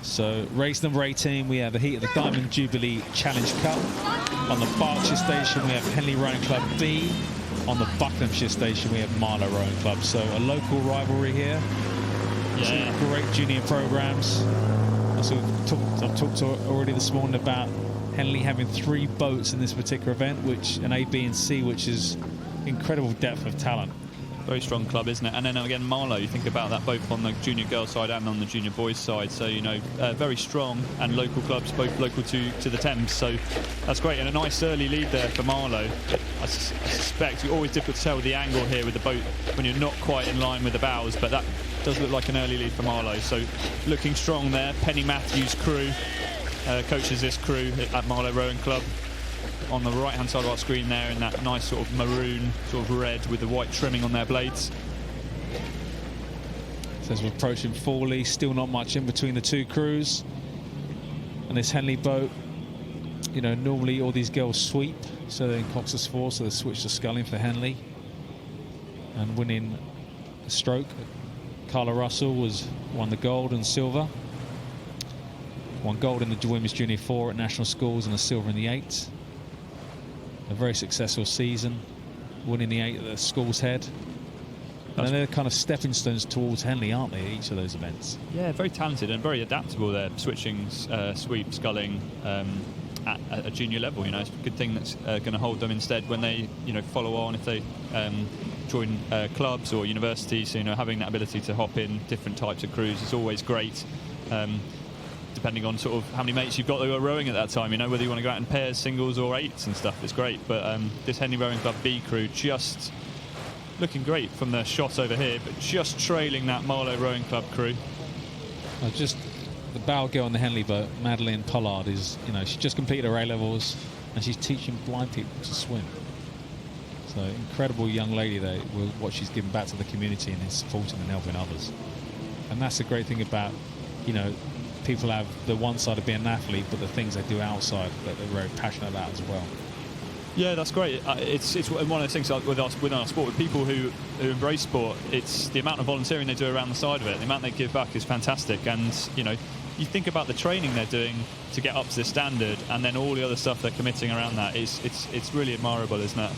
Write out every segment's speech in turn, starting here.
So race number 18, we have the heat of the Diamond Jubilee Challenge Cup. On the Berkshire station, we have Henley Rowing Club B. On the Buckinghamshire station, we have Marlow Rowing Club. So a local rivalry here. Yeah. Two great junior programs. Also, I've talked already this morning about Henley having 3 boats in this particular event, which an A, B and C, which is incredible depth of talent. Very strong club, isn't it? And then again, Marlow, you think about that both on the junior girls side and on the junior boys side. So, you know, very strong and local clubs, both local to the Thames. So that's great. And a nice early lead there for Marlow. I suspect it's always difficult to tell with the angle here with the boat when you're not quite in line with the bows, but that does look like an early lead for Marlow. So looking strong there. Penny Matthews' crew coaches this crew at Marlow Rowing Club. On the right hand side of our screen there in that nice sort of maroon, sort of red with the white trimming on their blades. So as we're approaching Fawley, still not much in between the two crews. And this Henley boat, you know, normally all these girls sweep, so they're in Cox's 4, so they switch to sculling for Henley. And winning a stroke, Carla Russell won the gold and silver. Won gold in the Women's Junior 4 at National Schools and a silver in the 8. A very successful season, winning the 8 at the School's Head. And they're kind of stepping stones towards Henley, aren't they, at each of those events? Yeah, very talented and very adaptable there, switching sweep, sculling at a junior level. You know, it's a good thing that's going to hold them instead when they, you know, follow on if they join clubs or universities. So, you know, having that ability to hop in different types of crews is always great. Depending on sort of how many mates you've got that are rowing at that time, you know, whether you want to go out in pairs, singles or 8s and stuff, it's great. But this Henley Rowing Club B crew just looking great from the shot over here, but just trailing that Marlow Rowing Club crew. Just the bow girl on the Henley boat, Madeline Pollard, is, you know, she just completed her A-levels and she's teaching blind people to swim. So incredible young lady there, what she's given back to the community and is supporting and helping others. And that's the great thing about, you know, people have the one side of being an athlete, but the things they do outside that they're very passionate about as well. Yeah, that's great. It's one of those things with our sport, with people who embrace sport. It's the amount of volunteering they do around the side of it. The amount they give back is fantastic. And, you know, you think about the training they're doing to get up to this standard, and then all the other stuff they're committing around that. It's really admirable, isn't it?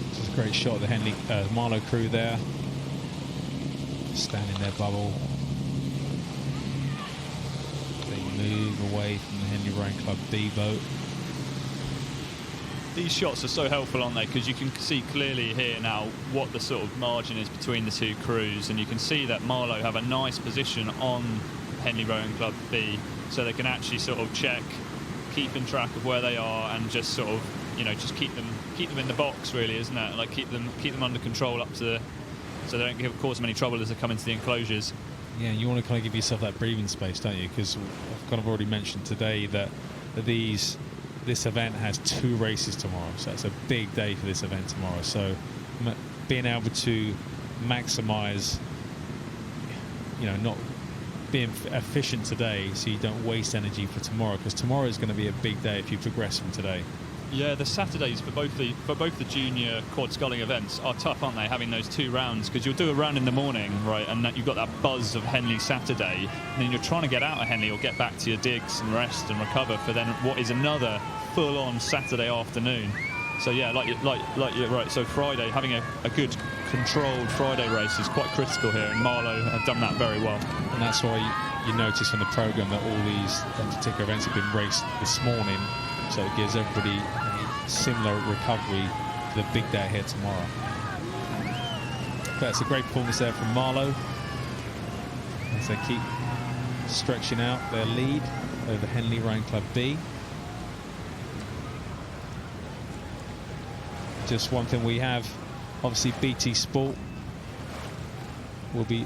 This is a great shot of the Henley Marlow crew there. Stand in their bubble. They move away from the Henley Rowing Club B boat. These shots are so helpful, aren't they? Because you can see clearly here now what the sort of margin is between the two crews, and you can see that Marlow have a nice position on Henley Rowing Club B, so they can actually sort of check, keeping track of where they are, and just sort of, you know, just keep them in the box, really, isn't it? Like keep them under control up to the, so they don't cause them any trouble as they come into the enclosures. Yeah, you want to kind of give yourself that breathing space, don't you? Because I've kind of already mentioned today that this event has 2 races tomorrow, so it's a big day for this event tomorrow. So being able to maximise, you know, not being efficient today so you don't waste energy for tomorrow, because tomorrow is going to be a big day if you progress from today. Yeah, the Saturdays for both the junior quad sculling events are tough, aren't they? Having those 2 rounds, because you'll do a round in the morning, right, and you've got that buzz of Henley Saturday, and then you're trying to get out of Henley or get back to your digs and rest and recover for then what is another full-on Saturday afternoon. So yeah, like you're right. So Friday, having a good controlled Friday race is quite critical here, and Marlow have done that very well. And that's why you notice from the programme that all these particular events have been raced this morning. So it gives everybody a similar recovery to the big day here tomorrow. But it's a great performance there from Marlow as they keep stretching out their lead over Henley Rowing Club B. Just one thing we have, obviously BT Sport will be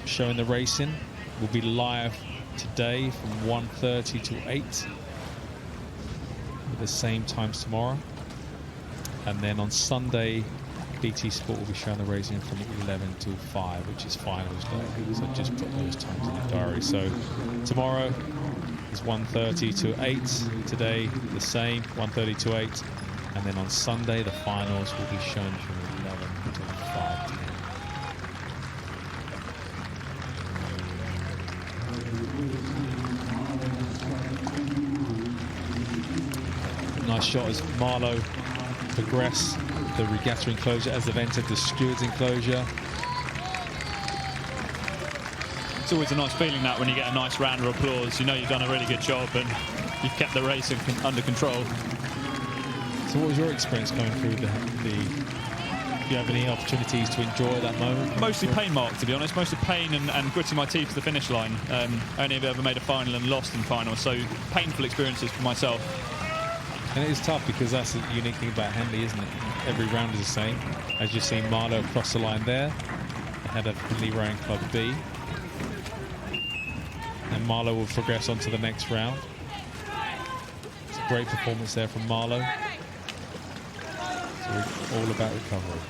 showing the racing. We'll be live today from 1:30 to 8. At the same times tomorrow, and then on Sunday BT Sport will be showing the racing from 11 to 5, which is finals day. So just put those times in your diary. So tomorrow is 1:30 to 8, today the same, 1:30 to 8, and then on Sunday the finals will be shown from 11 to 5 p.m. nice shot as Marlow progress the regatta enclosure as they've entered the stewards enclosure. It's always a nice feeling that when you get a nice round of applause, you know you've done a really good job and you've kept the race under control. So what was your experience going through the do you have any opportunities to enjoy that moment? Mostly pain, Mark, to be honest. Mostly pain and gritting my teeth to the finish line. Only ever made a final and lost in final, so painful experiences for myself. And it is tough because that's the unique thing about Henley, isn't it? Every round is the same. As you've seen Marlow across the line there, ahead of Henley Rowing Club B. And Marlow will progress on to the next round. It's a great performance there from Marlow. So we're all about recovery.